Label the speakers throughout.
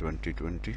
Speaker 1: 2020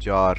Speaker 1: 4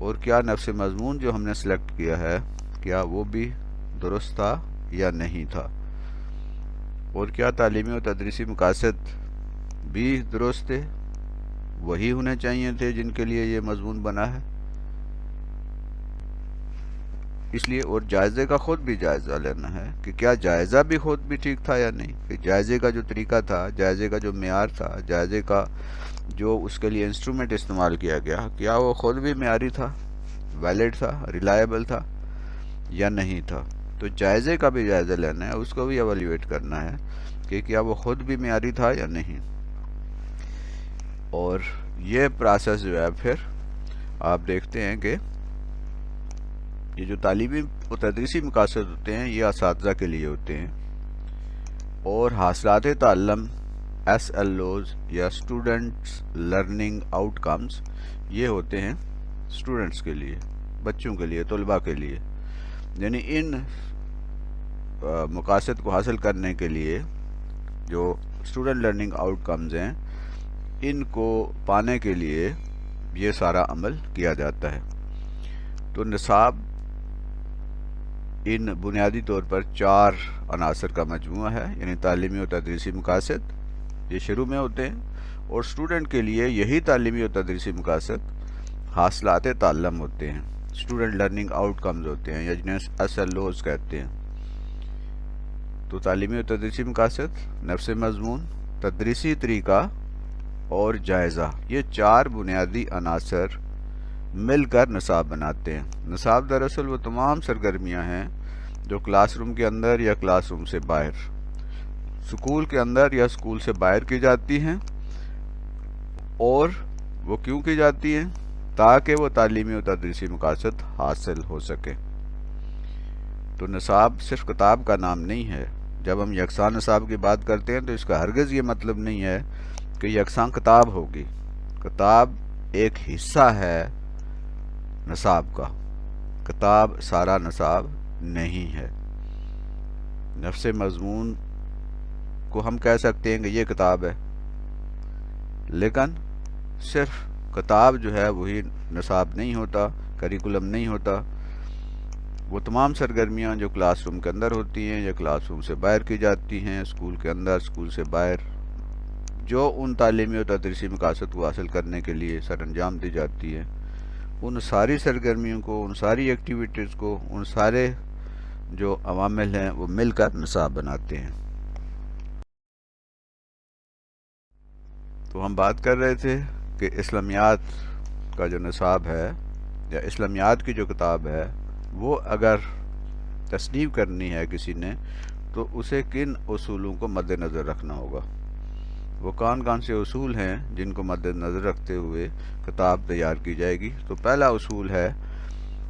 Speaker 1: اور کیا نفس مضمون جو ہم نے سلیکٹ کیا ہے کیا وہ بھی درست تھا یا نہیں تھا، اور کیا تعلیمی و تدریسی مقاصد بھی درست تھے، وہی ہونے چاہیے تھے جن کے لیے یہ مضمون بنا ہے۔ اس لیے اور جائزے کا خود بھی جائزہ لینا ہے کہ کیا جائزہ بھی خود بھی ٹھیک تھا یا نہیں، کہ جائزے کا جو طریقہ تھا، جائزے کا جو معیار تھا، جائزے کا جو اس کے لیے انسٹرومنٹ استعمال کیا گیا، کیا وہ خود بھی معیاری تھا، ویلڈ تھا، ریلائبل تھا یا نہیں تھا۔ تو جائزے کا بھی جائزہ لینا ہے، اس کو بھی ایویلیویٹ کرنا ہے کہ کیا وہ خود بھی معیاری تھا یا نہیں۔ اور یہ پروسیس جو ہے پھر آپ دیکھتے ہیں کہ یہ جو تعلیمی و تدریسی مقاصد ہوتے ہیں یہ اساتذہ کے لیے ہوتے ہیں، اور حاصلات تعلم ایس ایل اوز یا اسٹوڈنٹس لرننگ آؤٹ کمز یہ ہوتے ہیں اسٹوڈنٹس کے لیے، بچوں کے لیے، طلباء کے لیے۔ یعنی ان مقاصد کو حاصل کرنے کے لیے جو اسٹوڈنٹ لرننگ آؤٹ کمز ہیں ان کو پانے کے لیے یہ سارا عمل کیا جاتا ہے۔ تو نصاب ان بنیادی طور پر 4 عناصر کا مجموعہ ہے، یعنی تعلیمی و تدریسی مقاصد یہ شروع میں ہوتے ہیں، اور اسٹوڈنٹ کے لیے یہی تعلیمی و تدریسی مقاصد حاصلات تعلم ہوتے ہیں، اسٹوڈنٹ لرننگ آؤٹ کمز ہوتے ہیں، یا جنہیں ایس ایل اوز کہتے ہیں۔ تو تعلیمی و تدریسی مقاصد، نفس مضمون، تدریسی طریقہ اور جائزہ، یہ 4 بنیادی عناصر مل کر نصاب بناتے ہیں۔ نصاب دراصل وہ تمام سرگرمیاں ہیں جو کلاس روم کے اندر یا کلاس روم سے باہر، سکول کے اندر یا سکول سے باہر کی جاتی ہیں، اور وہ کیوں کی جاتی ہیں؟ تاکہ وہ تعلیمی و تدریسی مقاصد حاصل ہو سکے۔ تو نصاب صرف کتاب کا نام نہیں ہے۔ جب ہم یکساں نصاب کی بات کرتے ہیں تو اس کا ہرگز یہ مطلب نہیں ہے کہ یکساں کتاب ہوگی۔ کتاب ایک حصہ ہے نصاب کا، کتاب سارا نصاب نہیں ہے۔ نفس مضمون کو ہم کہہ سکتے ہیں کہ یہ کتاب ہے، لیکن صرف کتاب جو ہے وہی نصاب نہیں ہوتا، کریکولم نہیں ہوتا۔ وہ تمام سرگرمیاں جو کلاس روم کے اندر ہوتی ہیں یا کلاس روم سے باہر کی جاتی ہیں، اسکول کے اندر، اسکول سے باہر، جو ان تعلیمی و تدریسی مقاصد کو حاصل کرنے کے لیے سر انجام دی جاتی ہے، ان ساری سرگرمیوں کو، ان ساری ایکٹیویٹیز کو، ان سارے جو عوامل ہیں وہ مل کر نصاب بناتے ہیں۔ تو ہم بات کر رہے تھے کہ اسلامیات کا جو نصاب ہے یا اسلامیات کی جو کتاب ہے وہ اگر تصنیف کرنی ہے کسی نے تو اسے کن اصولوں کو مد نظر رکھنا ہوگا؟ وہ کون کون سے اصول ہیں جن کو مد نظر رکھتے ہوئے کتاب تیار کی جائے گی؟ تو پہلا اصول ہے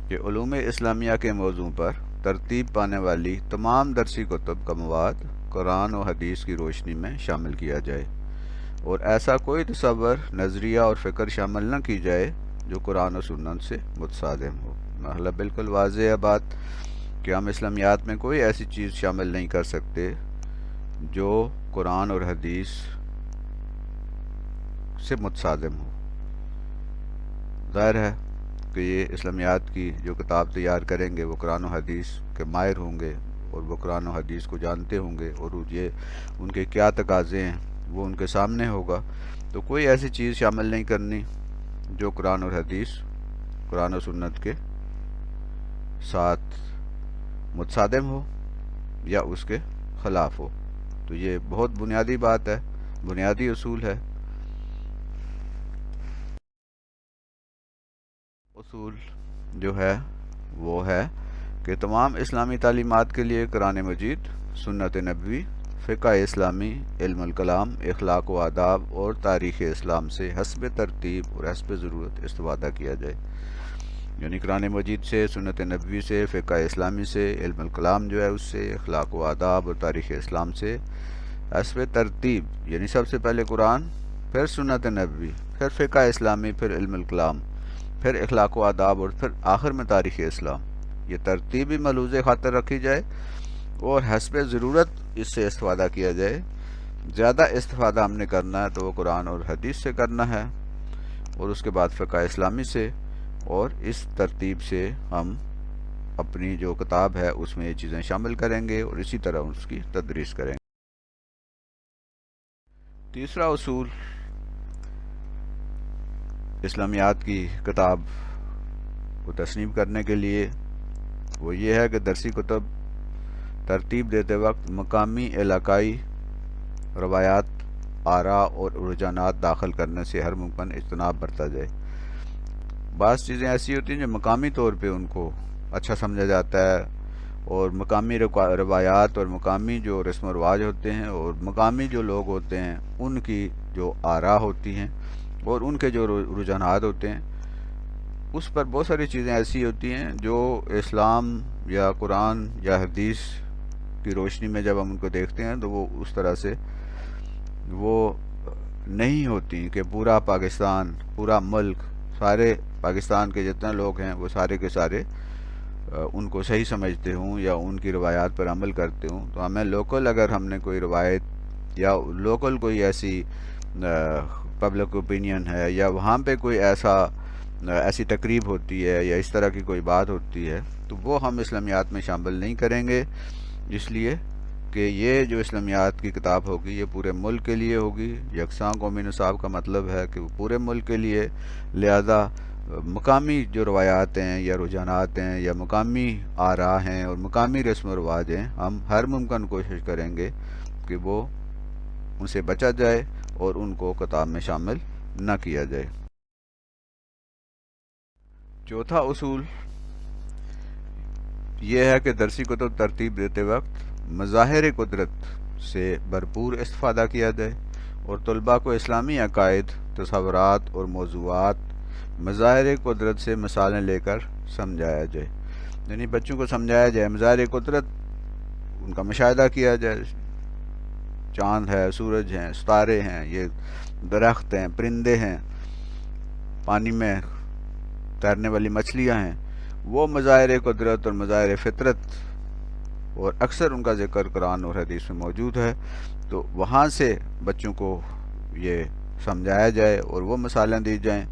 Speaker 1: کہ علوم اسلامیہ کے موضوع پر ترتیب پانے والی تمام درسی کتب کا مواد قرآن و حدیث کی روشنی میں شامل کیا جائے، اور ایسا کوئی تصور، نظریہ اور فکر شامل نہ کی جائے جو قرآن و سنت سے متصادم ہو۔ مطلب بالکل واضح ہے بات کہ ہم اسلامیات میں کوئی ایسی چیز شامل نہیں کر سکتے جو قرآن اور حدیث سے متصادم ہو۔ ظاہر ہے کہ یہ اسلامیات کی جو کتاب تیار کریں گے وہ قرآن و حدیث کے ماہر ہوں گے، اور وہ قرآن و حدیث کو جانتے ہوں گے، اور یہ ان کے کیا تقاضے ہیں وہ ان کے سامنے ہوگا۔ تو کوئی ایسی چیز شامل نہیں کرنی جو قرآن اور حدیث، قرآن و سنت کے ساتھ متصادم ہو یا اس کے خلاف ہو۔ تو یہ بہت بنیادی بات ہے، بنیادی اصول ہے۔ اصول جو ہے وہ ہے کہ تمام اسلامی تعلیمات کے لیے قرآن مجید، سنت نبوی، فقہ اسلامی، علم الکلام، اخلاق و آداب اور تاریخ اسلام سے حسب ترتیب اور حسب ضرورت استفادہ کیا جائے۔ یعنی قرآن مجید سے، سنت نبوی سے، فقہ اسلامی سے، علم الکلام جو ہے اس سے، اخلاق و آداب اور تاریخ اسلام سے حسب ترتیب، یعنی سب سے پہلے قرآن، پھر سنت نبوی، پھر فقہ اسلامی، پھر علم الکلام، پھر اخلاق و آداب اور پھر آخر میں تاریخ اسلام۔ یہ ترتیب بھی ملحوظ خاطر رکھی جائے اور حسب ضرورت اس سے استفادہ کیا جائے۔ زیادہ استفادہ ہم نے کرنا ہے تو وہ قرآن اور حدیث سے کرنا ہے، اور اس کے بعد فقہ اسلامی سے، اور اس ترتیب سے ہم اپنی جو کتاب ہے اس میں یہ چیزیں شامل کریں گے اور اسی طرح اس کی تدریس کریں گے۔ تیسرا اصول اسلامیات کی کتاب کو تصنیف کرنے کے لیے وہ یہ ہے کہ درسی کتب ترتیب دیتے وقت مقامی علاقائی روایات، آراء اور رجحانات داخل کرنے سے ہر ممکن اجتناب برتا جائے۔ بعض چیزیں ایسی ہوتی ہیں جو مقامی طور پہ ان کو اچھا سمجھا جاتا ہے، اور مقامی روایات اور مقامی جو رسم و رواج ہوتے ہیں اور مقامی جو لوگ ہوتے ہیں ان کی جو آراء ہوتی ہیں اور ان کے جو رجحانات ہوتے ہیں، اس پر بہت ساری چیزیں ایسی ہوتی ہیں جو اسلام یا قرآن یا حدیث کی روشنی میں جب ہم ان کو دیکھتے ہیں تو وہ اس طرح سے وہ نہیں ہوتی کہ پورا پاکستان، پورا ملک، سارے پاکستان کے جتنے لوگ ہیں وہ سارے کے سارے ان کو صحیح سمجھتے ہوں یا ان کی روایات پر عمل کرتے ہوں۔ تو ہمیں لوکل اگر ہم نے کوئی روایت یا لوکل کوئی ایسی پبلک اوپینین ہے یا وہاں پہ کوئی ایسی تقریب ہوتی ہے یا اس طرح کی کوئی بات ہوتی ہے تو وہ ہم اسلامیات میں شامل نہیں کریں گے، اس لیے کہ یہ جو اسلامیات کی کتاب ہوگی یہ پورے ملک کے لیے ہوگی۔ یکساں قومی نصاب کا مطلب ہے کہ وہ پورے ملک کے لیے، لہذا مقامی جو روایات ہیں یا رجحانات ہیں یا مقامی آراء ہیں اور مقامی رسم و رواج ہیں، ہم ہر ممکن کوشش کریں گے کہ وہ ان سے بچا جائے اور ان کو کتاب میں شامل نہ کیا جائے۔ چوتھا اصول یہ ہے کہ درسی کتب ترتیب دیتے وقت مظاہر قدرت سے بھرپور استفادہ کیا جائے اور طلباء کو اسلامی عقائد، تصورات اور موضوعات مظاہر قدرت سے مثالیں لے کر سمجھایا جائے، یعنی بچوں کو سمجھایا جائے، مظاہر قدرت ان کا مشاہدہ کیا جائے، چاند ہے، سورج ہیں، ستارے ہیں، یہ درخت ہیں، پرندے ہیں، پانی میں تیرنے والی مچھلیاں ہیں، وہ مظاہر قدرت اور مظاہر فطرت، اور اکثر ان کا ذکر قرآن اور حدیث میں موجود ہے، تو وہاں سے بچوں کو یہ سمجھایا جائے اور وہ مثالیں دی جائیں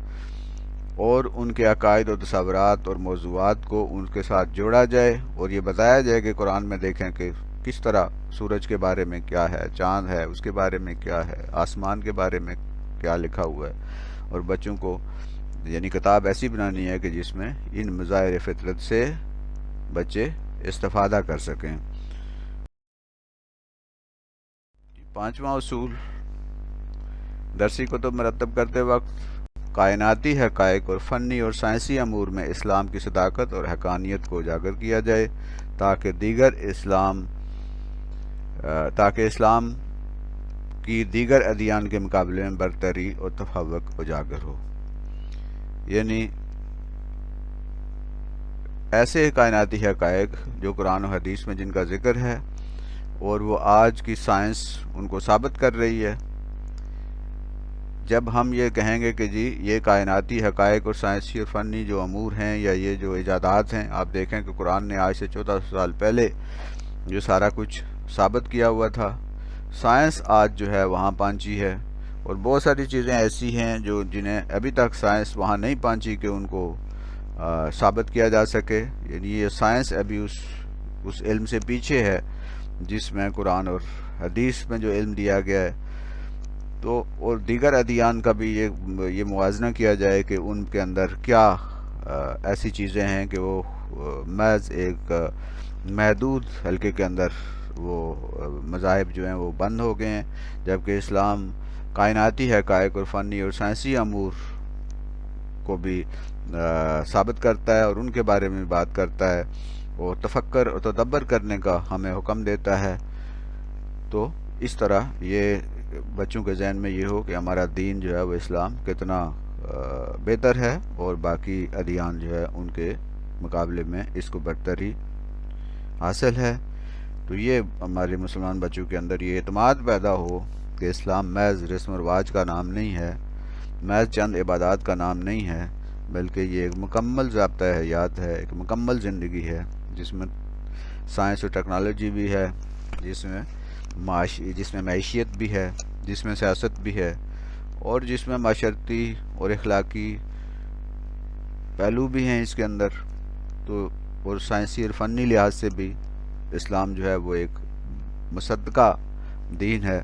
Speaker 1: اور ان کے عقائد و تصورات اور موضوعات کو ان کے ساتھ جوڑا جائے اور یہ بتایا جائے کہ قرآن میں دیکھیں کہ کس طرح سورج کے بارے میں کیا ہے، چاند ہے اس کے بارے میں کیا ہے، آسمان کے بارے میں کیا لکھا ہوا ہے، اور بچوں کو یعنی کتاب ایسی بنانی ہے کہ جس میں ان مظاہر فطرت سے بچے استفادہ کر سکیں۔ پانچواں اصول درسی کتب مرتب کرتے وقت کائناتی حقائق اور فنی اور سائنسی امور میں اسلام کی صداقت اور حقانیت کو اجاگر کیا جائے تاکہ اسلام کی دیگر ادیان کے مقابلے میں برتری اور تفوق اجاگر ہو، یعنی ایسے کائناتی حقائق جو قرآن و حدیث میں جن کا ذکر ہے اور وہ آج کی سائنس ان کو ثابت کر رہی ہے، جب ہم یہ کہیں گے کہ جی یہ کائناتی حقائق اور سائنسی اور فنی جو امور ہیں یا یہ جو ایجادات ہیں، آپ دیکھیں کہ قرآن نے آج سے 1400 سال پہلے جو سارا کچھ ثابت کیا ہوا تھا، سائنس آج جو ہے وہاں پہنچی ہے، اور بہت ساری چیزیں ایسی ہیں جو جنہیں ابھی تک سائنس وہاں نہیں پہنچی کہ ان کو ثابت کیا جا سکے، یعنی یہ سائنس ابھی اس علم سے پیچھے ہے جس میں قرآن اور حدیث میں جو علم دیا گیا ہے۔ تو اور دیگر ادیان کا بھی یہ موازنہ کیا جائے کہ ان کے اندر کیا ایسی چیزیں ہیں کہ وہ محض ایک محدود حلقے کے اندر وہ مذاہب جو ہیں وہ بند ہو گئے ہیں، جبکہ اسلام کائناتی حقائق اور فنی اور سائنسی امور کو بھی ثابت کرتا ہے اور ان کے بارے میں بات کرتا ہے اور تفکر اور تدبر کرنے کا ہمیں حکم دیتا ہے۔ تو اس طرح یہ بچوں کے ذہن میں یہ ہو کہ ہمارا دین جو ہے وہ اسلام کتنا بہتر ہے اور باقی ادیان جو ہے ان کے مقابلے میں اس کو برتری حاصل ہے۔ تو یہ ہمارے مسلمان بچوں کے اندر یہ اعتماد پیدا ہو کہ اسلام محض رسم و رواج کا نام نہیں ہے، محض چند عبادات کا نام نہیں ہے، بلکہ یہ ایک مکمل ضابطۂ حیات ہے، ایک مکمل زندگی ہے جس میں سائنس اور ٹیکنالوجی بھی ہے، جس میں معیشیت بھی ہے، جس میں سیاست بھی ہے، اور جس میں معاشرتی اور اخلاقی پہلو بھی ہیں اس کے اندر، تو اور سائنسی اور فنی لحاظ سے بھی اسلام جو ہے وہ ایک مصدقہ دین ہے۔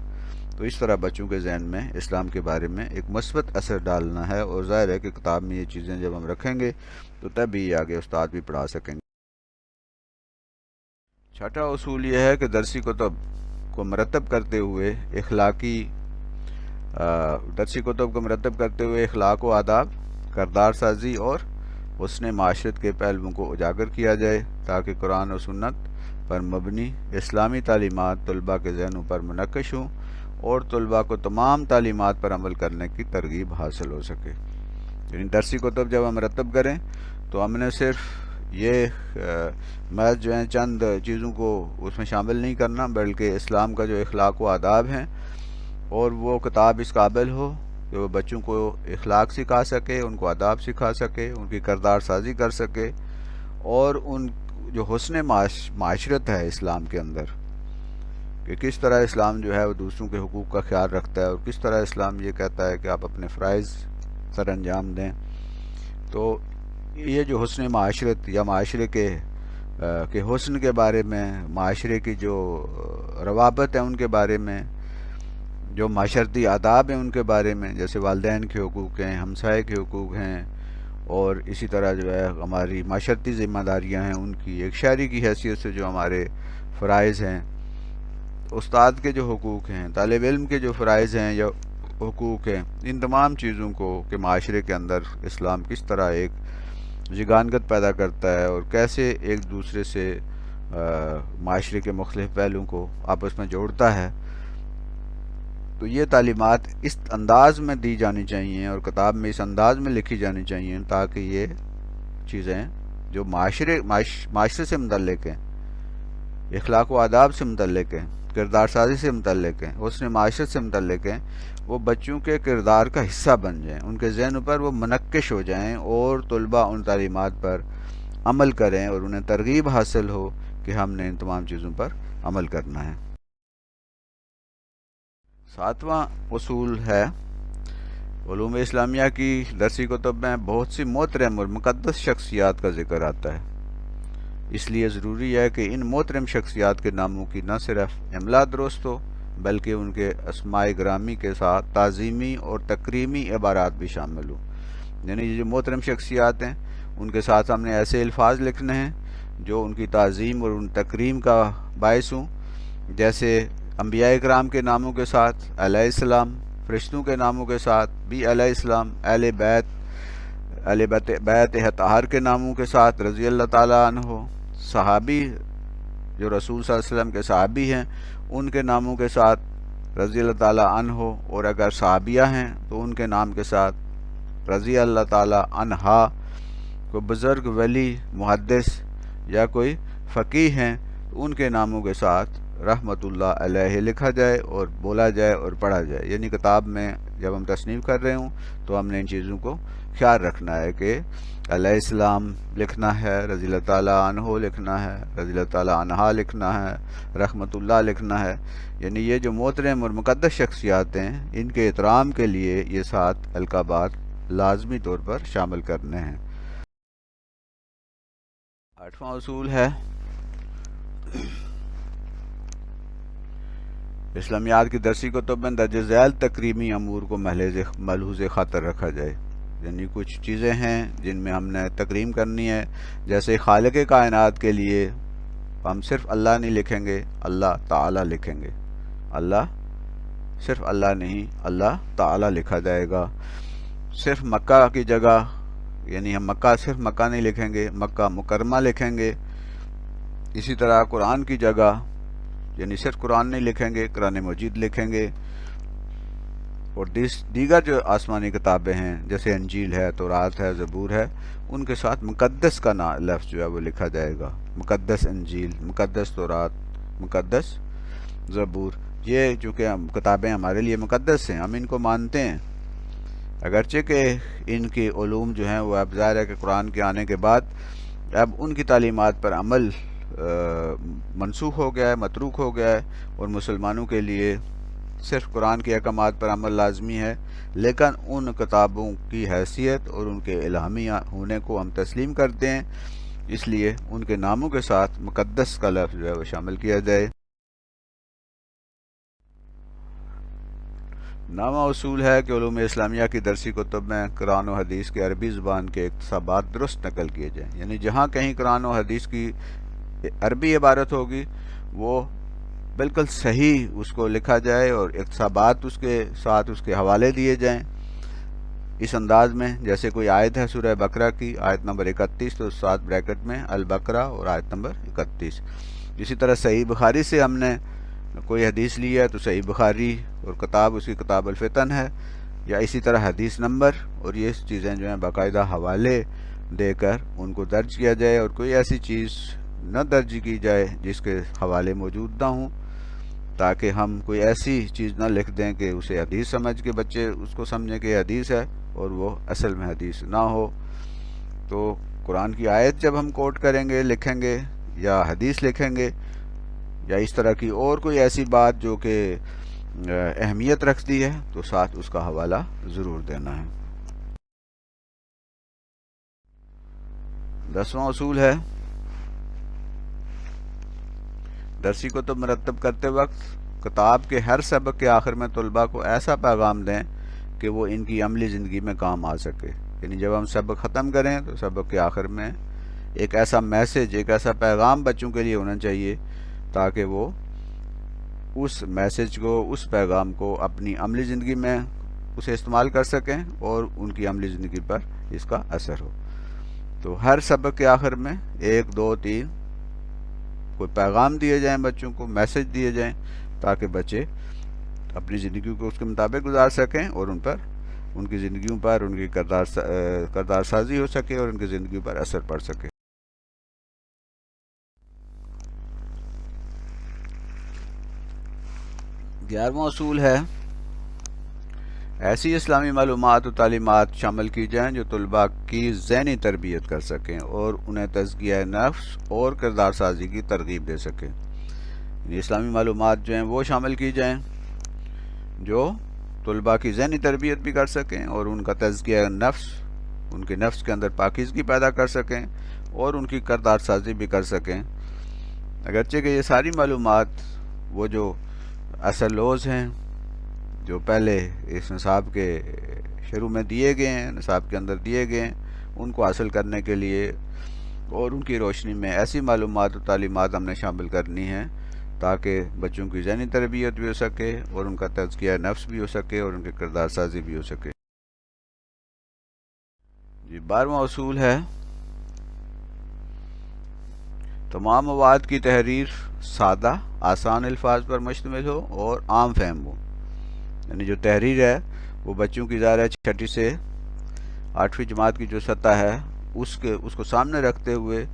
Speaker 1: تو اس طرح بچوں کے ذہن میں اسلام کے بارے میں ایک مثبت اثر ڈالنا ہے، اور ظاہر ہے کہ کتاب میں یہ چیزیں جب ہم رکھیں گے تو تب ہی آگے استاد بھی پڑھا سکیں گے۔ چھٹا اصول یہ ہے کہ درسی کتب کو مرتب کرتے ہوئے اخلاق و آداب، کردار سازی اور حسن معاشرت کے پہلوؤں کو اجاگر کیا جائے، تاکہ قرآن و سنت پر مبنی اسلامی تعلیمات طلباء کے ذہنوں پر منعکس ہوں اور طلباء کو تمام تعلیمات پر عمل کرنے کی ترغیب حاصل ہو سکے۔ یعنی درسی کتب جب ہم مرتب کریں تو ہم نے صرف یہ محض جو ہیں چند چیزوں کو اس میں شامل نہیں کرنا، بلکہ اسلام کا جو اخلاق و آداب ہیں، اور وہ کتاب اس قابل ہو کہ وہ بچوں کو اخلاق سکھا سکے، ان کو آداب سکھا سکے، ان کی کردار سازی کر سکے، اور ان جو حسن معاشرت ہے اسلام کے اندر، کہ کس طرح اسلام جو ہے وہ دوسروں کے حقوق کا خیال رکھتا ہے، اور کس طرح اسلام یہ کہتا ہے کہ آپ اپنے فرائض سر انجام دیں۔ تو یہ جو حسن معاشرت یا معاشرے کے حسن کے بارے میں، معاشرے کی جو روابط ہیں ان کے بارے میں، جو معاشرتی آداب ہیں ان کے بارے میں، جیسے والدین کے حقوق ہیں، ہمسائے کے حقوق ہیں، اور اسی طرح جو ہے ہماری معاشرتی ذمہ داریاں ہیں ان کی، ایک شہری کی حیثیت سے جو ہمارے فرائض ہیں، استاد کے جو حقوق ہیں، طالب علم کے جو فرائض ہیں یا حقوق ہیں، ان تمام چیزوں کو کہ معاشرے کے اندر اسلام کس طرح ایک یگانگت پیدا کرتا ہے اور کیسے ایک دوسرے سے معاشرے کے مختلف پہلوؤں کو آپس میں جوڑتا ہے، تو یہ تعلیمات اس انداز میں دی جانی چاہیے اور کتاب میں اس انداز میں لکھی جانی چاہیے، تاکہ یہ چیزیں جو معاشرے سے متعلق ہیں، اخلاق و آداب سے متعلق ہیں، کردار سازی سے متعلق ہیں، حسن معاشرت سے متعلق ہیں، وہ بچوں کے کردار کا حصہ بن جائیں، ان کے ذہن پر وہ منقش ہو جائیں، اور طلباء ان تعلیمات پر عمل کریں اور انہیں ترغیب حاصل ہو کہ ہم نے ان تمام چیزوں پر عمل کرنا ہے۔ 7واں اصول ہے، علوم اسلامیہ کی درسی کتب میں بہت سی محترم اور مقدس شخصیات کا ذکر آتا ہے، اس لیے ضروری ہے کہ ان محترم شخصیات کے ناموں کی نہ صرف املا درست ہو، بلکہ ان کے اسماء گرامی کے ساتھ تعظیمی اور تکریمی عبارات بھی شامل ہوں۔ یعنی یہ جو محترم شخصیات ہیں ان کے ساتھ ہم نے ایسے الفاظ لکھنے ہیں جو ان کی تعظیم اور ان تکریم کا باعث ہوں، جیسے انبیاء اکرام کے ناموں کے ساتھ علیہ السلام، فرشتوں کے ناموں کے ساتھ بھی علیہ السلام، اہل بیت اطہار کے ناموں کے ساتھ رضی اللہ تعالیٰ عنہ، صحابی جو رسول صلی اللہ علیہ وسلم کے صحابی ہیں ان کے ناموں کے ساتھ رضی اللہ تعالیٰ عنہ، اور اگر صحابیہ ہیں تو ان کے نام کے ساتھ رضی اللہ تعالیٰ عنہا۔ کوئی بزرگ، ولی، محدث یا کوئی فقیہ ہیں تو ان کے ناموں کے ساتھ رحمت اللہ علیہ لکھا جائے اور بولا جائے اور پڑھا جائے۔ یعنی کتاب میں جب ہم تصنیف کر رہے ہوں تو ہم نے ان چیزوں کو خیال رکھنا ہے کہ علیہ السلام لکھنا ہے، رضی اللہ تعالیٰ عنہ لکھنا ہے، رضی اللہ تعالیٰ عنہا لکھنا ہے، رحمت اللہ لکھنا ہے۔ یعنی یہ جو محترم اور مقدس شخصیات ہیں ان کے احترام کے لیے یہ 7 القابات لازمی طور پر شامل کرنے ہیں۔ 8واں اصول ہے، اسلامیات کی درسی کتب میں درج ذیل تکریمی امور کو ملحوظ خاطر رکھا جائے۔ یعنی کچھ چیزیں ہیں جن میں ہم نے تکریم کرنی ہے، جیسے خالق کائنات کے لیے ہم صرف اللہ نہیں لکھیں گے، اللہ تعالیٰ لکھیں گے۔ اللہ صرف اللہ نہیں، اللہ تعالیٰ لکھا جائے گا۔ صرف مکہ کی جگہ، یعنی ہم صرف مکہ نہیں لکھیں گے، مکہ مکرمہ لکھیں گے۔ اسی طرح قرآن کی جگہ، یعنی صرف قرآن نہیں لکھیں گے، قرآن مجید لکھیں گے۔ اور دیگر جو آسمانی کتابیں ہیں جیسے انجیل ہے، تورات ہے، زبور ہے، ان کے ساتھ مقدس کا لفظ جو ہے وہ لکھا جائے گا۔ مقدس انجیل، مقدس تورات، مقدس زبور، یہ چونکہ کتابیں ہمارے لیے مقدس ہیں، ہم ان کو مانتے ہیں، اگرچہ کہ ان کی علوم جو ہیں وہ اب ظاہر ہے کہ قرآن کے آنے کے بعد اب ان کی تعلیمات پر عمل منسوخ ہو گیا ہے، متروک ہو گیا ہے، اور مسلمانوں کے لیے صرف قرآن کے احکامات پر عمل لازمی ہے، لیکن ان کتابوں کی حیثیت اور ان کے الہامی ہونے کو ہم تسلیم کرتے ہیں، اس لیے ان کے ناموں کے ساتھ مقدس کا لفظ جو ہے وہ شامل کیا جائے۔ نامہ اصول ہے کہ علوم اسلامیہ کی درسی کتب میں قرآن و حدیث کے عربی زبان کے اقتباسات درست نقل کیے جائیں، یعنی جہاں کہیں قرآن و حدیث کی عربی عبارت ہوگی وہ بالکل صحیح اس کو لکھا جائے اور اقتباسات اس کے ساتھ اس کے حوالے دیے جائیں اس انداز میں، جیسے کوئی آیت ہے سورہ بقرہ کی آیت نمبر 31 تو ساتھ بریکٹ میں البقرہ اور آیت نمبر 31۔ اسی طرح صحیح بخاری سے ہم نے کوئی حدیث لی ہے تو صحیح بخاری اور کتاب اس کی کتاب الفتن ہے، یا اسی طرح حدیث نمبر اور یہ چیزیں جو ہیں باقاعدہ حوالے دے کر ان کو درج کیا جائے، اور کوئی ایسی چیز نہ درج کی جائے جس کے حوالے موجود نہ ہوں، تاکہ ہم کوئی ایسی چیز نہ لکھ دیں کہ اسے حدیث سمجھ کے بچے اس کو سمجھیں کہ حدیث ہے اور وہ اصل میں حدیث نہ ہو۔ تو قرآن کی آیت جب ہم کوٹ کریں گے، لکھیں گے یا حدیث لکھیں گے یا اس طرح کی اور کوئی ایسی بات جو کہ اہمیت رکھتی ہے، تو ساتھ اس کا حوالہ ضرور دینا ہے۔ 10واں اصول ہے درسی کتب مرتب کرتے وقت کتاب کے ہر سبق کے آخر میں طلباء کو ایسا پیغام دیں کہ وہ ان کی عملی زندگی میں کام آ سکے، یعنی جب ہم سبق ختم کریں تو سبق کے آخر میں ایک ایسا میسج، ایک ایسا پیغام بچوں کے لیے ہونا چاہیے تاکہ وہ اس میسج کو، اس پیغام کو اپنی عملی زندگی میں اسے استعمال کر سکیں اور ان کی عملی زندگی پر اس کا اثر ہو۔ تو ہر سبق کے آخر میں 1 2 3 کوئی پیغام دیے جائیں بچوں کو، میسج دیے جائیں تاکہ بچے اپنی زندگی کو اس کے مطابق گزار سکیں اور ان پر، ان کی زندگیوں پر ان کی کردار سازی ہو سکے اور ان کی زندگیوں پر اثر پڑ سکے۔ 11واں اصول ہے ایسی اسلامی معلومات و تعلیمات شامل کی جائیں جو طلباء کی ذہنی تربیت کر سکیں اور انہیں تزکیہ نفس اور کردار سازی کی ترغیب دے سکیں۔ یہ اسلامی معلومات جو ہیں وہ شامل کی جائیں جو طلباء کی ذہنی تربیت بھی کر سکیں اور ان کا تزکیہ نفس، ان کے نفس کے اندر پاکیزگی پیدا کر سکیں اور ان کی کردار سازی بھی کر سکیں۔ اگرچہ کہ یہ ساری معلومات وہ جو اصل لوز ہیں جو پہلے اس نصاب کے شروع میں دیے گئے ہیں، نصاب کے اندر دیے گئے ہیں، ان کو حاصل کرنے کے لیے اور ان کی روشنی میں ایسی معلومات و تعلیمات ہم نے شامل کرنی ہیں تاکہ بچوں کی ذہنی تربیت بھی ہو سکے اور ان کا تزکیہ نفس بھی ہو سکے اور ان کی کردار سازی بھی ہو سکے۔ 12واں اصول ہے تمام مواد کی تحریر سادہ آسان الفاظ پر مشتمل ہو اور عام فہم ہو، یعنی جو تحریر ہے وہ بچوں کی ظاہر ہے 6ٹھی سے 8ویں جماعت کی جو سطح ہے اس کو سامنے رکھتے ہوئے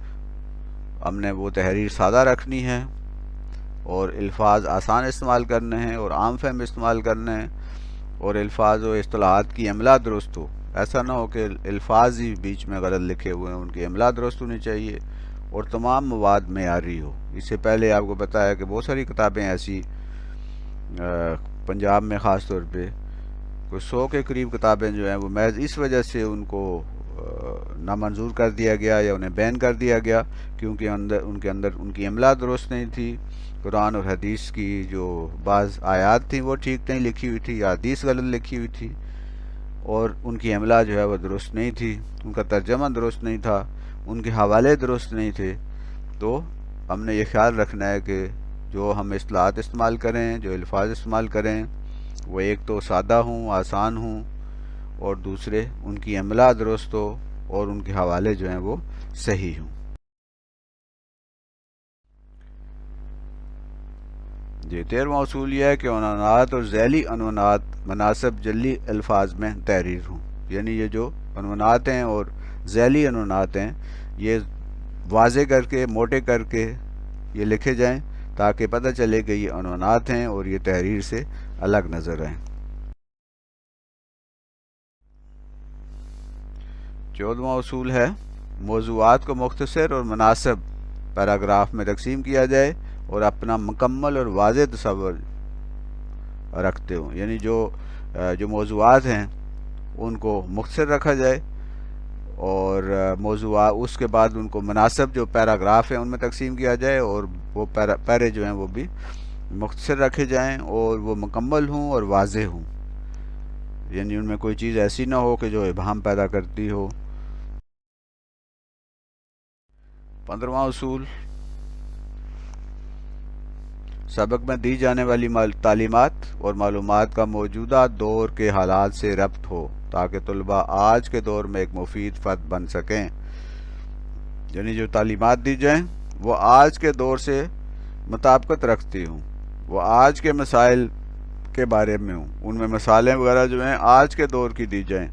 Speaker 1: ہم نے وہ تحریر سادہ رکھنی ہے اور الفاظ آسان استعمال کرنے ہیں اور عام فہم استعمال کرنے ہیں، اور الفاظ و اصطلاحات کی املا درست ہو، ایسا نہ ہو کہ الفاظ ہی بیچ میں غلط لکھے ہوئے ہیں، ان کی املا درست ہونی چاہیے اور تمام مواد معیاری ہو۔ اس سے پہلے آپ کو بتایا کہ بہت ساری کتابیں ایسی پنجاب میں خاص طور پہ کوئی 100 کے قریب کتابیں جو ہیں وہ محض اس وجہ سے ان کو نامنظور کر دیا گیا یا انہیں بین کر دیا گیا کیونکہ ان کے اندر ان کی املا درست نہیں تھی، قرآن اور حدیث کی جو بعض آیات تھیں وہ ٹھیک نہیں لکھی ہوئی تھی یا حدیث غلط لکھی ہوئی تھی اور ان کی املا جو ہے وہ درست نہیں تھی، ان کا ترجمہ درست نہیں تھا، ان کے حوالے درست نہیں تھے۔ تو ہم نے یہ خیال رکھنا ہے کہ جو ہم اصطلاحات استعمال کریں، جو الفاظ استعمال کریں، وہ ایک تو سادہ ہوں، آسان ہوں، اور دوسرے ان کی املا درست ہو اور ان کے حوالے جو ہیں وہ صحیح ہوں۔ 13واں اصول یہ ہے کہ عنوانات اور ذیلی عنوانات مناسب جلی الفاظ میں تحریر ہوں، یعنی یہ جو عنوانات ہیں اور ذیلی عنوانات ہیں یہ واضح کر کے، موٹے کر کے یہ لکھے جائیں تاکہ پتہ چلے کہ یہ عنوانات ہیں اور یہ تحریر سے الگ نظر آئیں۔ 14واں اصول ہے موضوعات کو مختصر اور مناسب پیراگراف میں تقسیم کیا جائے اور اپنا مکمل اور واضح تصور رکھتے ہوں، یعنی جو موضوعات ہیں ان کو مختصر رکھا جائے، اور موضوعات اس کے بعد ان کو مناسب جو پیراگراف ہیں ان میں تقسیم کیا جائے، اور وہ پیرے جو ہیں وہ بھی مختصر رکھے جائیں اور وہ مکمل ہوں اور واضح ہوں، یعنی ان میں کوئی چیز ایسی نہ ہو کہ جو ابہام پیدا کرتی ہو۔ 15واں اصول، سبق میں دی جانے والی تعلیمات اور معلومات کا موجودہ دور کے حالات سے ربط ہو تاکہ طلباء آج کے دور میں ایک مفید فرد بن سکیں، یعنی جو تعلیمات دی جائیں وہ آج کے دور سے مطابقت رکھتی ہوں، وہ آج کے مسائل کے بارے میں ہوں، ان میں مثالیں وغیرہ جو ہیں آج کے دور کی دی جائیں،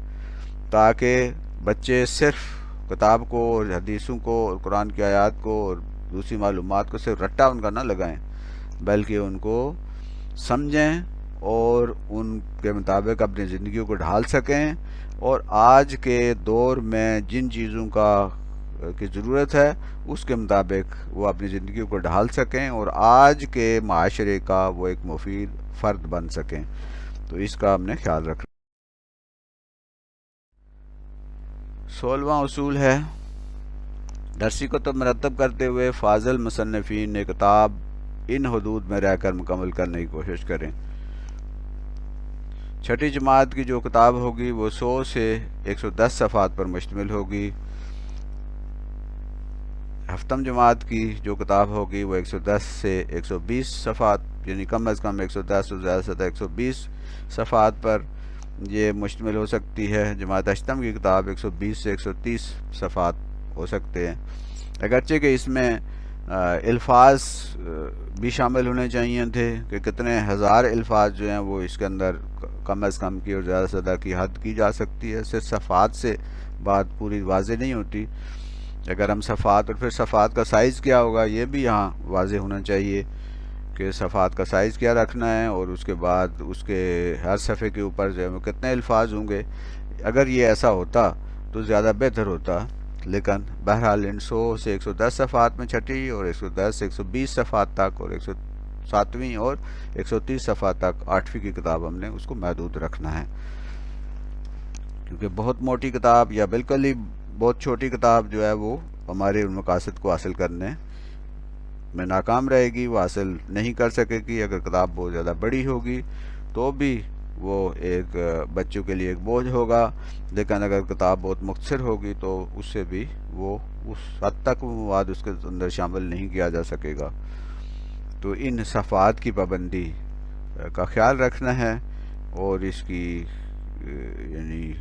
Speaker 1: تاکہ بچے صرف کتاب کو اور حدیثوں کو اور قرآن کی آیات کو اور دوسری معلومات کو صرف رٹا ان کا نہ لگائیں، بلکہ ان کو سمجھیں اور ان کے مطابق اپنی زندگیوں کو ڈھال سکیں، اور آج کے دور میں جن چیزوں کی ضرورت ہے اس کے مطابق وہ اپنی زندگیوں کو ڈھال سکیں اور آج کے معاشرے کا وہ ایک مفید فرد بن سکیں۔ تو اس کا ہم نے خیال رکھنا۔ 16واں اصول ہے، درسی کو تو مرتب کرتے ہوئے فاضل مصنفین نے کتاب ان حدود میں رہ کر مکمل کرنے کی کوشش کریں۔ چھٹی جماعت کی جو کتاب ہوگی وہ 100 سے 110 صفحات پر مشتمل ہوگی، ہفتم جماعت کی جو کتاب ہوگی وہ 110 سے 120 صفحات، یعنی کم از کم 110 اور زیادہ سے زیادہ 120 صفحات پر یہ مشتمل ہو سکتی ہے۔ جماعت اشتم کی کتاب 120 سے 130 صفحات ہو سکتے ہیں، اگرچہ کہ اس میں الفاظ بھی شامل ہونے چاہیے تھے کہ کتنے ہزار الفاظ جو ہیں وہ اس کے اندر کم از کم کی اور زیادہ سے زیادہ کی حد کی جا سکتی ہے، صرف صفحات سے بات پوری واضح نہیں ہوتی۔ اگر ہم صفحات اور پھر صفحات کا سائز کیا ہوگا یہ بھی یہاں واضح ہونا چاہیے کہ صفحات کا سائز کیا رکھنا ہے، اور اس کے بعد اس کے ہر صفحے کے اوپر جو ہے وہ کتنے الفاظ ہوں گے۔ اگر یہ ایسا ہوتا تو زیادہ بہتر ہوتا، لیکن بہرحال ان 100 سے 110 صفحات میں چھٹی اور 110 سے 120 صفحات تک اور 107ویں اور 130 صفحات تک 8ویں کی کتاب ہم نے اس کو محدود رکھنا ہے، کیونکہ بہت موٹی کتاب یا بالکل ہی بہت چھوٹی کتاب جو ہے وہ ہمارے ان مقاصد کو حاصل کرنے میں ناکام رہے گی، وہ حاصل نہیں کر سکے گی۔ اگر کتاب بہت زیادہ بڑی ہوگی تو بھی وہ ایک بچوں کے لیے ایک بوجھ ہوگا، لیکن اگر کتاب بہت مختصر ہوگی تو اس سے بھی وہ اس حد تک وہ مواد اس کے اندر شامل نہیں کیا جا سکے گا۔ تو ان صفحات کی پابندی کا خیال رکھنا ہے، اور اس کی یعنی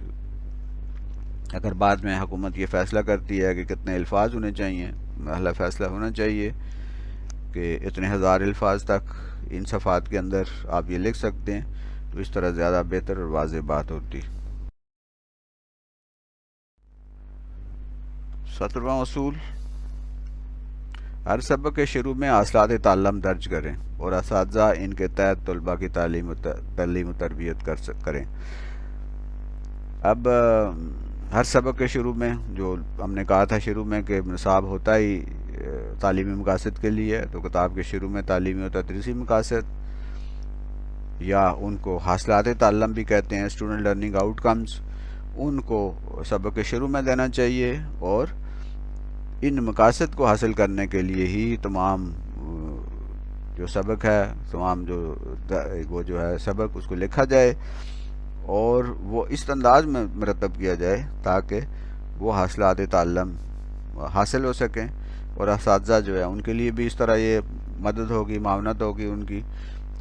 Speaker 1: اگر بعد میں حکومت یہ فیصلہ کرتی ہے کہ کتنے الفاظ ہونے چاہیے، پہلا فیصلہ ہونا چاہیے کہ اتنے ہزار الفاظ تک ان صفحات کے اندر آپ یہ لکھ سکتے ہیں، تو اس طرح زیادہ بہتر اور واضح بات ہوتی۔ 17واں اصول، ہر سبق کے شروع میں حاصلات تعلم درج کریں اور اساتذہ ان کے تحت طلباء کی تعلیم و تربیت کریں۔ اب ہر سبق کے شروع میں جو ہم نے کہا تھا شروع میں کہ نصاب ہوتا ہی تعلیمی مقاصد کے لیے، تو کتاب کے شروع میں تعلیمی و تدریسی مقاصد یا ان کو حاصلات تعلم بھی کہتے ہیں، اسٹوڈنٹ لرننگ آؤٹ کمز، ان کو سبق کے شروع میں دینا چاہیے، اور ان مقاصد کو حاصل کرنے کے لیے ہی تمام جو سبق ہے، تمام وہ جو ہے سبق اس کو لکھا جائے اور وہ اس انداز میں مرتب کیا جائے تاکہ وہ حاصلات تعلم حاصل ہو سکیں، اور اساتذہ جو ہے ان کے لیے بھی اس طرح یہ مدد ہوگی، معاونت ہوگی ان کی،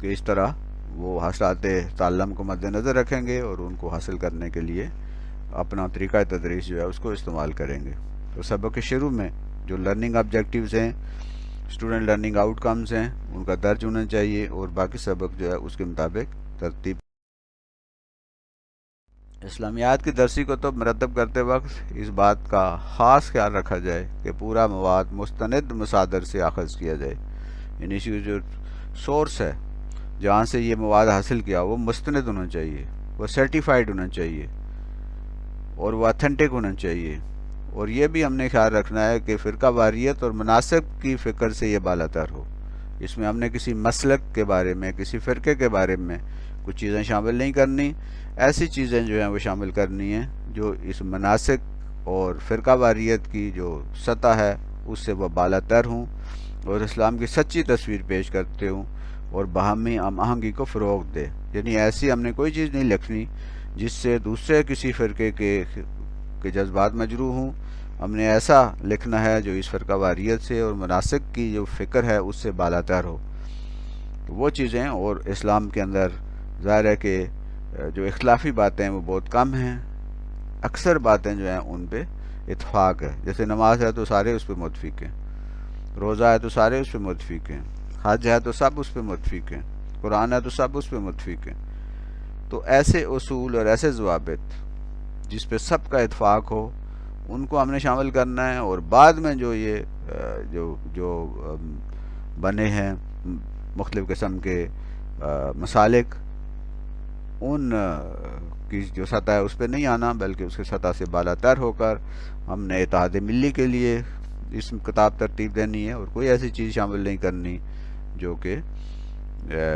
Speaker 1: کہ اس طرح وہ حاصلات تعلم کو مد نظر رکھیں گے اور ان کو حاصل کرنے کے لیے اپنا طریقہ تدریس جو ہے اس کو استعمال کریں گے۔ تو سبق کے شروع میں جو لرننگ آبجیکٹیوز ہیں، اسٹوڈنٹ لرننگ آؤٹ کمز ہیں، ان کا درج ہونا چاہیے، اور باقی سبق جو ہے اس کے مطابق ترتیب۔ اسلامیات کی درسی کو تو مرتب کرتے وقت اس بات کا خاص خیال رکھا جائے کہ پورا مواد مستند مصادر سے اخذ کیا جائے، یعنی اس کی جو سورس ہے جہاں سے یہ مواد حاصل کیا وہ مستند ہونا چاہیے، وہ سرٹیفائیڈ ہونا چاہیے، اور وہ اتھینٹک ہونا چاہیے۔ اور یہ بھی ہم نے خیال رکھنا ہے کہ فرقہ واریت اور مناسب کی فکر سے یہ بالاتر ہو، اس میں ہم نے کسی مسلک کے بارے میں، کسی فرقے کے بارے میں کچھ چیزیں شامل نہیں کرنی، ایسی چیزیں جو ہیں وہ شامل کرنی ہیں جو اس مناسک اور فرقہ واریت کی جو سطح ہے اس سے وہ بالا تر ہوں اور اسلام کی سچی تصویر پیش کرتے ہوں اور باہمی ہم آہنگی کو فروغ دے۔ یعنی ایسی ہم نے کوئی چیز نہیں لکھنی جس سے دوسرے کسی فرقے کے جذبات مجروح ہوں، ہم نے ایسا لکھنا ہے جو اس فرقہ واریت سے اور مناسک کی جو فکر ہے اس سے بالا تر ہو۔ تو وہ چیزیں، اور اسلام کے اندر ظاہر ہے کہ جو اختلافی باتیں ہیں وہ بہت کم ہیں، اکثر باتیں جو ہیں ان پہ اتفاق ہے۔ جیسے نماز ہے تو سارے اس پہ متفق ہیں، روزہ ہے تو سارے اس پہ متفق ہیں، حج ہے تو سب اس پہ متفق ہیں، قرآن ہے تو سب اس پہ متفق ہیں۔ تو ایسے اصول اور ایسے ضوابط جس پہ سب کا اتفاق ہو ان کو ہم نے شامل کرنا ہے، اور بعد میں جو یہ جو بنے ہیں مختلف قسم کے مسالک، ان کی جو سطح ہے اس پہ نہیں آنا بلکہ اس کی سطح سے بالا تر ہو کر ہم نے اتحاد ملی کے لیے اس کتاب ترتیب دینی ہے، اور کوئی ایسی چیز شامل نہیں کرنی جو کہ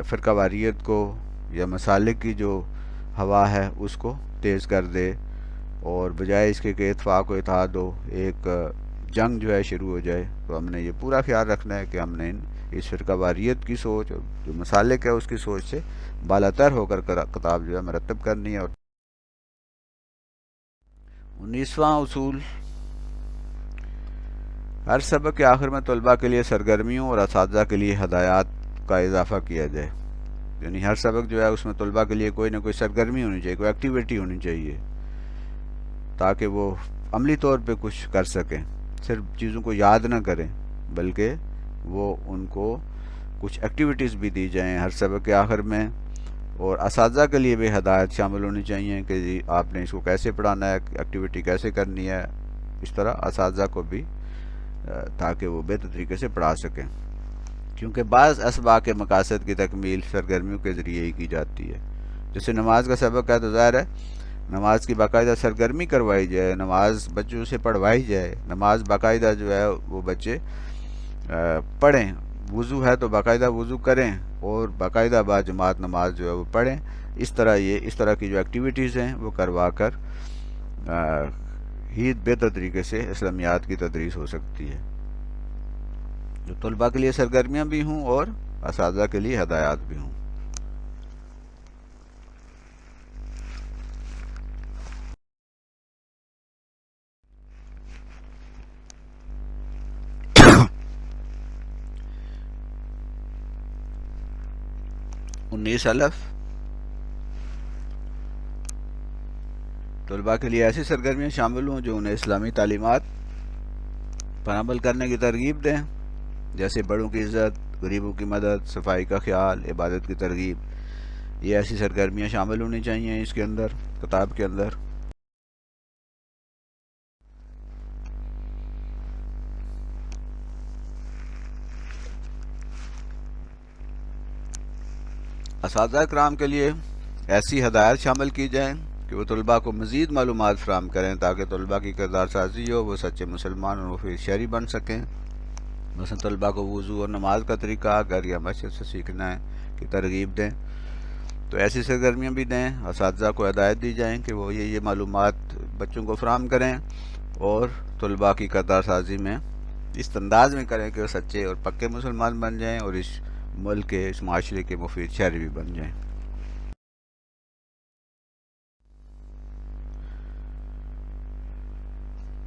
Speaker 1: فرقہ واریت کو یا مسالک کی جو ہوا ہے اس کو تیز کر دے، اور بجائے اس کے کہ اتفاق و اتحاد ہو ایک جنگ جو ہے شروع ہو جائے۔ تو ہم نے یہ پورا خیال رکھنا ہے کہ ہم نے اس فرقہ واریت کی سوچ اور جو مسالک ہے اس کی سوچ سے بالا تر ہو کر کتاب جو ہے مرتب کرنی ہے۔ اور 19واں اصول، ہر سبق کے آخر میں طلباء کے لیے سرگرمیوں اور اساتذہ کے لیے ہدایات کا اضافہ کیا جائے۔ یعنی ہر سبق جو ہے اس میں طلباء کے لیے کوئی نہ کوئی سرگرمی ہونی چاہیے، کوئی ایکٹیویٹی ہونی چاہیے تاکہ وہ عملی طور پہ کچھ کر سکیں، صرف چیزوں کو یاد نہ کریں بلکہ وہ ان کو کچھ ایکٹیویٹیز بھی دی جائیں ہر سبق کے آخر میں۔ اور اساتذہ کے لیے بھی ہدایت شامل ہونی چاہیے کہ جی آپ نے اس کو کیسے پڑھانا ہے، ایکٹیویٹی کیسے کرنی ہے، اس طرح اساتذہ کو بھی تاکہ وہ بہتر طریقے سے پڑھا سکیں، کیونکہ بعض اسباق کے مقاصد کی تکمیل سرگرمیوں کے ذریعے ہی کی جاتی ہے۔ جیسے نماز کا سبق ہے تو ظاہر ہے نماز کی باقاعدہ سرگرمی کروائی جائے، نماز بچوں سے پڑھوائی جائے، نماز باقاعدہ جو ہے وہ بچے پڑھیں، وضو ہے تو باقاعدہ وضو کریں اور باقاعدہ با جماعت نماز جو ہے وہ پڑھیں۔ اس طرح کی جو ایکٹیویٹیز ہیں وہ کروا کر ہی بہتر طریقے سے اسلامیات کی تدریس ہو سکتی ہے، جو طلباء کے لیے سرگرمیاں بھی ہوں اور اساتذہ کے لیے ہدایات بھی ہوں۔ الف، طلباء کے لیے ایسی سرگرمیاں شامل ہوں جو انہیں اسلامی تعلیمات پر عمل کرنے کی ترغیب دیں، جیسے بڑوں کی عزت، غریبوں کی مدد، صفائی کا خیال، عبادت کی ترغیب۔ یہ ایسی سرگرمیاں شامل ہونی چاہیے اس کے اندر، کتاب کے اندر۔ اساتذہ کرام کے لیے ایسی ہدایات شامل کی جائیں کہ وہ طلباء کو مزید معلومات فراہم کریں تاکہ طلباء کی کردار سازی ہو، وہ سچے مسلمان اور مفید شہری بن سکیں۔ مثلا طلباء کو وضو اور نماز کا طریقہ گھر یا مسجد سے سیکھنا ہے کی ترغیب دیں، تو ایسی سرگرمیاں بھی دیں۔ اساتذہ کو ہدایت دی جائیں کہ وہ یہ معلومات بچوں کو فراہم کریں اور طلباء کی کردار سازی میں اس انداز میں کریں کہ وہ سچے اور پکے مسلمان بن جائیں اور اس ملک کے، اس معاشرے کے مفید شہری بھی بن جائیں۔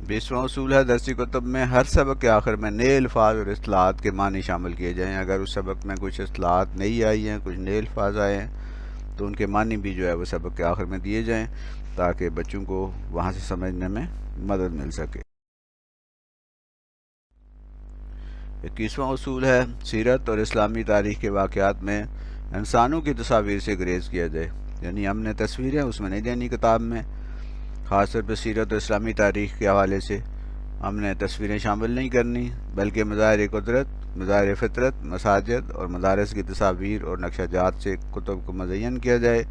Speaker 1: 20واں اصول ہے، درسی کتب میں ہر سبق کے آخر میں نئے الفاظ اور اصطلاحات کے معنی شامل کیے جائیں۔ اگر اس سبق میں کچھ اصطلاحات نئی آئی ہیں، کچھ نئے الفاظ آئے ہیں تو ان کے معنی بھی جو ہے وہ سبق کے آخر میں دیے جائیں تاکہ بچوں کو وہاں سے سمجھنے میں مدد مل سکے۔ 21واں اصول ہے، سیرت اور اسلامی تاریخ کے واقعات میں انسانوں کی تصاویر سے گریز کیا جائے۔ یعنی ہم نے تصویریں اس میں نہیں دینی کتاب میں، خاص طور پہ سیرت اور اسلامی تاریخ کے حوالے سے ہم نے تصویریں شامل نہیں کرنی، بلکہ مظاہر قدرت، مظاہر فطرت، مساجد اور مدارس کی تصاویر اور نقشہ جات سے کتب کو مزین کیا جائے۔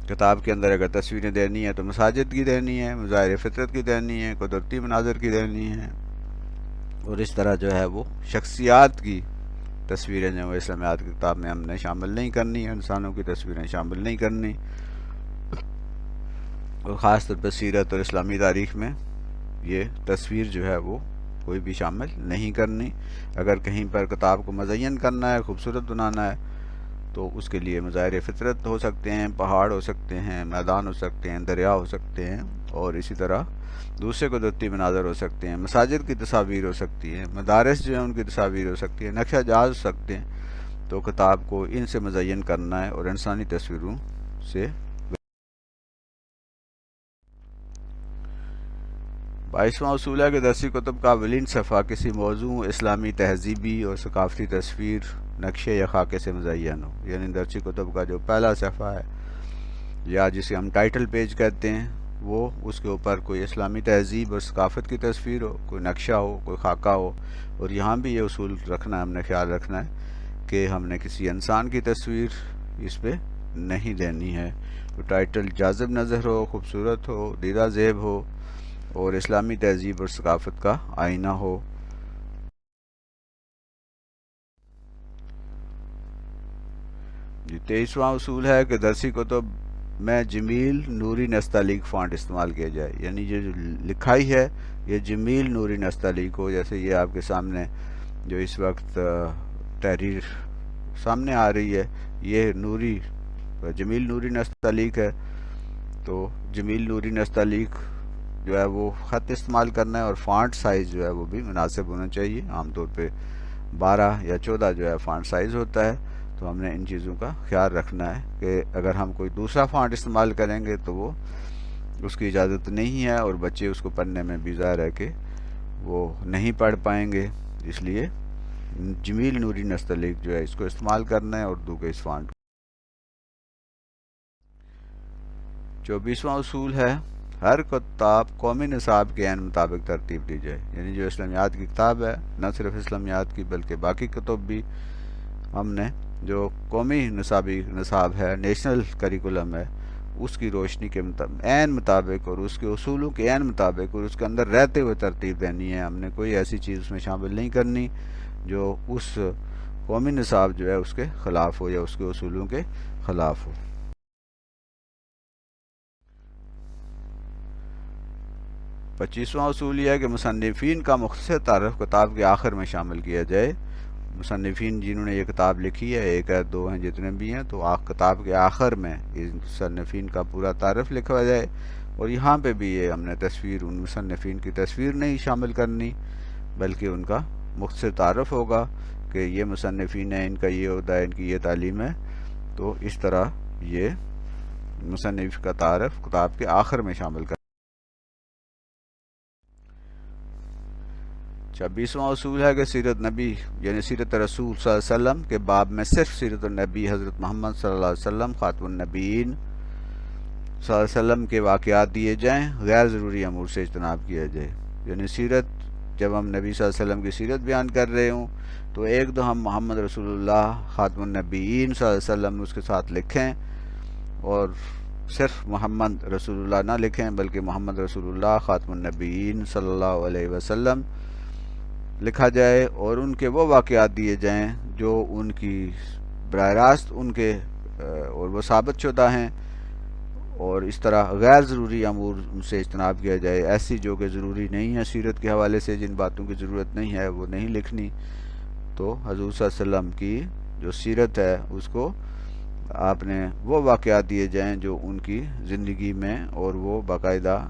Speaker 1: کتاب کے اندر اگر تصویریں دینی ہیں تو مساجد کی دینی ہے، مظاہر فطرت کی دینی ہے، قدرتی مناظر کی دینی ہے، اور اس طرح جو ہے وہ شخصیات کی تصویریں جو ہیں اسلامیات کی کتاب میں ہم نے شامل نہیں کرنی، انسانوں کی تصویریں شامل نہیں کرنی، اور خاص طور پر سیرت اور اسلامی تاریخ میں یہ تصویر جو ہے وہ کوئی بھی شامل نہیں کرنی۔ اگر کہیں پر کتاب کو مزین کرنا ہے، خوبصورت بنانا ہے، تو اس کے لیے مظاہر فطرت ہو سکتے ہیں، پہاڑ ہو سکتے ہیں، میدان ہو سکتے ہیں، دریا ہو سکتے ہیں، اور اسی طرح دوسرے قدرتی مناظر ہو سکتے ہیں، مساجد کی تصاویر ہو سکتی ہیں، مدارس جو ہیں ان کی تصاویر ہو سکتی ہیں، نقشہ جات ہو سکتے ہیں۔ تو کتاب کو ان سے مزین کرنا ہے اور انسانی تصویروں سے۔ 22واں اصول ہے کہ درسی کتب کا اولین صفحہ کسی موضوع، اسلامی تہذیبی اور ثقافتی تصویر، نقشے یا خاکے سے مزین ہو۔ یعنی درسی کتب کا جو پہلا صفحہ ہے یا جسے ہم ٹائٹل پیج کہتے ہیں، وہ اس کے اوپر کوئی اسلامی تہذیب اور ثقافت کی تصویر ہو، کوئی نقشہ ہو، کوئی خاکہ ہو۔ اور یہاں بھی یہ اصول رکھنا ہے، ہم نے خیال رکھنا ہے کہ ہم نے کسی انسان کی تصویر اس پہ نہیں دینی ہے۔ تو ٹائٹل جاذب نظر ہو، خوبصورت ہو، دیدہ زیب ہو، اور اسلامی تہذیب اور ثقافت کا آئینہ ہو۔ جی 23واں اصول ہے کہ درسی کتب میں جمیل نوری نستعلیق فانٹ استعمال کیا جائے، یعنی یہ جو لکھائی ہے یہ جمیل نوری نستعلیق ہو۔ جیسے یہ آپ کے سامنے جو اس وقت تحریر سامنے آ رہی ہے، یہ نوری جمیل نوری نستعلیق ہے۔ تو جمیل نوری نستعلیق جو ہے وہ خط استعمال کرنا ہے، اور فانٹ سائز جو ہے وہ بھی مناسب ہونا چاہیے۔ عام طور پہ 12 یا 14 جو ہے فانٹ سائز ہوتا ہے۔ تو ہم نے ان چیزوں کا خیال رکھنا ہے کہ اگر ہم کوئی دوسرا فانٹ استعمال کریں گے تو وہ اس کی اجازت نہیں ہے، اور بچے اس کو پڑھنے میں بھی ظاہر ہے کہ وہ نہیں پڑھ پائیں گے۔ اس لیے جمیل نوری نستعلیق جو ہے اس کو استعمال کرنا ہے، اردو کے اس فانٹ۔ 24واں اصول ہے ہر کتاب قومی نصاب کے عین مطابق ترتیب دی جائے، یعنی جو اسلامیات کی کتاب ہے، نہ صرف اسلامیات کی بلکہ باقی کتب بھی ہم نے جو قومی نصاب ہے، نیشنل کریکولم ہے، اس کی روشنی کے عین مطابق اور اس کے اصولوں کے عین مطابق اور اس کے اندر رہتے ہوئے ترتیب دینی ہے۔ ہم نے کوئی ایسی چیز اس میں شامل نہیں کرنی جو اس قومی نصاب جو ہے اس کے خلاف ہو یا اس کے اصولوں کے خلاف ہو۔ 25واں اصول یہ ہے کہ مصنفین کا مختصر تعارف کتاب کے آخر میں شامل کیا جائے۔ مصنفین جنہوں نے یہ کتاب لکھی ہے، ایک ہے، دو ہیں، جتنے بھی ہیں، تو کتاب کے آخر میں اس مصنفین کا پورا تعارف لکھا جائے۔ اور یہاں پہ بھی یہ ہم نے تصویر، ان مصنفین کی تصویر نہیں شامل کرنی، بلکہ ان کا مختصر تعارف ہوگا کہ یہ مصنفین ہیں، ان کا یہ عہدہ ہے، ان کی یہ تعلیم ہے۔ تو اس طرح یہ مصنف کا تعارف کتاب کے آخر میں شامل کر۔ 26واں اصول ہے کہ سیرت نبی یعنی سیرت رسول صلی اللہ علیہ وسلم کے باب میں صرف سیرت النبی حضرت محمد صلی اللہ علیہ وسلم خاتم النبیین صلی اللہ علیہ وسلم کے واقعات دیے جائیں، غیر ضروری امور سے اجتناب کیا جائے۔ یعنی سیرت، جب ہم نبی صلی اللہ علیہ وسلم کی سیرت بیان کر رہے ہوں تو ایک دو ہم محمد رسول اللہ خاتم النبیین صلی اللہ علیہ وسلم اس کے ساتھ لکھیں، اور صرف محمد رسول اللہ نہ لکھیں بلکہ محمد رسول اللہ خاتم النبیین صلی اللہ علیہ وسلم لکھا جائے، اور ان کے وہ واقعات دیے جائیں جو ان کی براہ راست ان کے اور وہ ثابت شدہ ہیں، اور اس طرح غیر ضروری امور ان سے اجتناب کیا جائے، ایسی جو کہ ضروری نہیں ہے سیرت کے حوالے سے، جن باتوں کی ضرورت نہیں ہے وہ نہیں لکھنی۔ تو حضور صلی اللہ علیہ وسلم کی جو سیرت ہے اس کو آپ نے وہ واقعات دیے جائیں جو ان کی زندگی میں، اور وہ باقاعدہ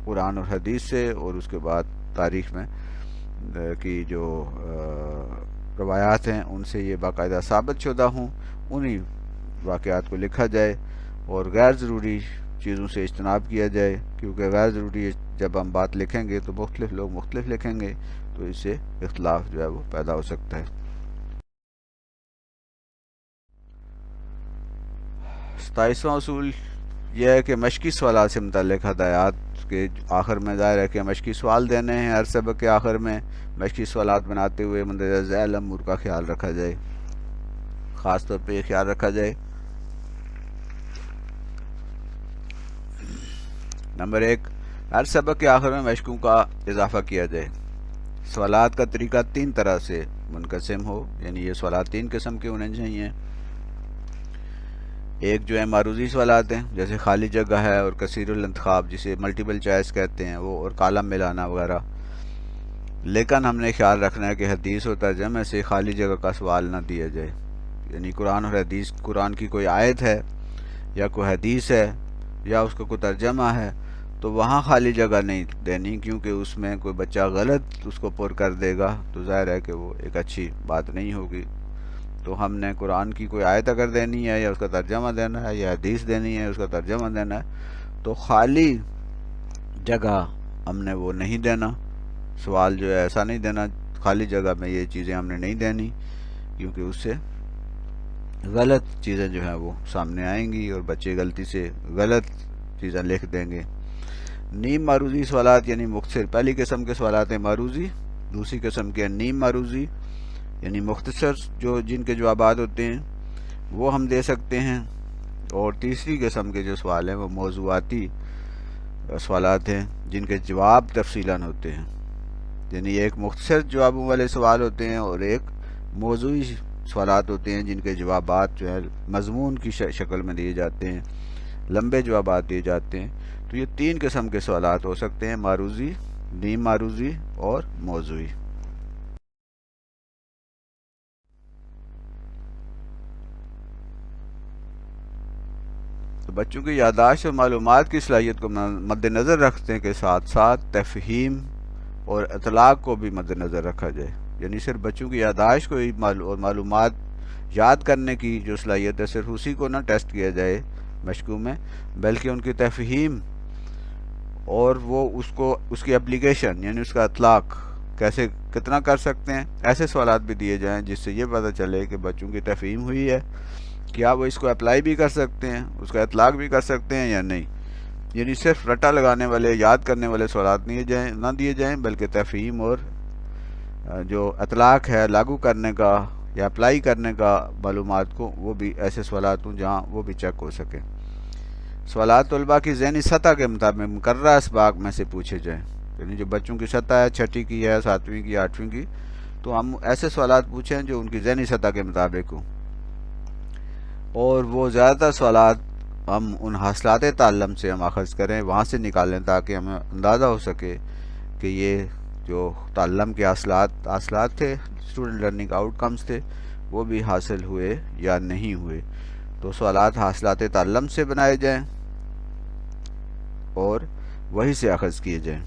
Speaker 1: قرآن اور حدیث سے اور اس کے بعد تاریخ میں کی جو روایات ہیں ان سے یہ باقاعدہ ثابت شدہ ہوں، انہی واقعات کو لکھا جائے، اور غیر ضروری چیزوں سے اجتناب کیا جائے، کیونکہ غیر ضروری جب ہم بات لکھیں گے تو مختلف لوگ مختلف لکھیں گے، تو اس سے اختلاف جو ہے وہ پیدا ہو سکتا ہے۔ 27واں اصول یہ ہے کہ مشقی سوالات سے متعلق ہدایات کے آخر میں ظاہر ہے کہ مشقی سوال دینے ہیں، ہر سبق کے آخر میں مشقی سوالات بناتے ہوئے مندرجہ ذیل امور کا خیال رکھا جائے۔ خاص طور پہ یہ خیال رکھا جائے، نمبر 1، ہر سبق کے آخر میں مشقوں کا اضافہ کیا جائے۔ سوالات کا طریقہ 3 طرح سے منقسم ہو، یعنی یہ سوالات 3 قسم کے ہونے چاہیے۔ ایک جو ہے معروضی سوالات ہیں، جیسے خالی جگہ ہے اور کثیر الانتخاب، جسے ملٹیپل چوائس کہتے ہیں وہ، اور کالم ملانا وغیرہ۔ لیکن ہم نے خیال رکھنا ہے کہ حدیث و ترجمے سے خالی جگہ کا سوال نہ دیا جائے، یعنی قرآن اور حدیث، قرآن کی کوئی آیت ہے یا کوئی حدیث ہے یا اس کا کوئی ترجمہ ہے تو وہاں خالی جگہ نہیں دینی، کیونکہ اس میں کوئی بچہ غلط اس کو پر کر دے گا تو ظاہر ہے کہ وہ ایک اچھی بات نہیں ہوگی۔ تو ہم نے قرآن کی کوئی آیت اگر دینی ہے یا اس کا ترجمہ دینا ہے یا حدیث دینی ہے اس کا ترجمہ دینا ہے تو خالی جگہ ہم نے وہ نہیں دینا، سوال جو ہے ایسا نہیں دینا، خالی جگہ میں یہ چیزیں ہم نے نہیں دینی، کیونکہ اس سے غلط چیزیں جو ہیں وہ سامنے آئیں گی اور بچے غلطی سے غلط چیزیں لکھ دیں گے۔ نیم معروضی سوالات یعنی مختصر، پہلی قسم کے سوالات ہیں معروضی، دوسری قسم کے نیم معروضی یعنی مختصر، جو جن کے جوابات ہوتے ہیں وہ ہم دے سکتے ہیں، اور تیسری قسم کے جو سوال ہیں وہ موضوعاتی سوالات ہیں جن کے جواب تفصیلاً ہوتے ہیں، یعنی ایک مختصر جوابوں والے سوال ہوتے ہیں اور ایک موضوعی سوالات ہوتے ہیں جن کے جوابات جو ہے مضمون کی شکل میں دیے جاتے ہیں، لمبے جوابات دیے جاتے ہیں۔ تو یہ 3 قسم کے سوالات ہو سکتے ہیں، معروضی، نیم معروضی اور موضوعی۔ تو بچوں کی یادداشت اور معلومات کی صلاحیت کو مد نظر رکھنے کے ساتھ ساتھ تفہیم اور اطلاق کو بھی مد نظر رکھا جائے، یعنی صرف بچوں کی یادداشت کو اور معلومات یاد کرنے کی جو صلاحیت ہے صرف اسی کو نہ ٹیسٹ کیا جائے مشقوں میں، بلکہ ان کی تفہیم اور وہ اس کی اپلیکیشن یعنی اس کا اطلاق کیسے کتنا کر سکتے ہیں، ایسے سوالات بھی دیے جائیں جس سے یہ پتہ چلے کہ بچوں کی تفہیم ہوئی ہے، کیا وہ اس کو اپلائی بھی کر سکتے ہیں، اس کا اطلاق بھی کر سکتے ہیں یا نہیں۔ یعنی صرف رٹا لگانے والے، یاد کرنے والے سوالات نہ دیے جائیں، بلکہ تفہیم اور جو اطلاق ہے لاگو کرنے کا یا اپلائی کرنے کا معلومات کو، وہ بھی ایسے سوالات ہوں جہاں وہ بھی چیک ہو سکیں۔ سوالات طلباء کی ذہنی سطح کے مطابق مقررہ اسباق میں سے پوچھے جائیں، یعنی جو بچوں کی سطح ہے، 6ٹھی کی ہے، 7ویں کی، 8ویں کی، تو ہم ایسے سوالات پوچھیں جو ان کی ذہنی سطح کے مطابق ہوں، اور وہ زیادہ تر سوالات ہم ان حاصلات تعلم سے ہم اخذ کریں، وہاں سے نکالیں تاکہ ہمیں اندازہ ہو سکے کہ یہ جو تعلم کے حاصلات تھے، اسٹوڈنٹ لرننگ آؤٹ کمز تھے، وہ بھی حاصل ہوئے یا نہیں ہوئے۔ تو سوالات حاصلات تعلم سے بنائے جائیں اور وہی سے اخذ کیے جائیں۔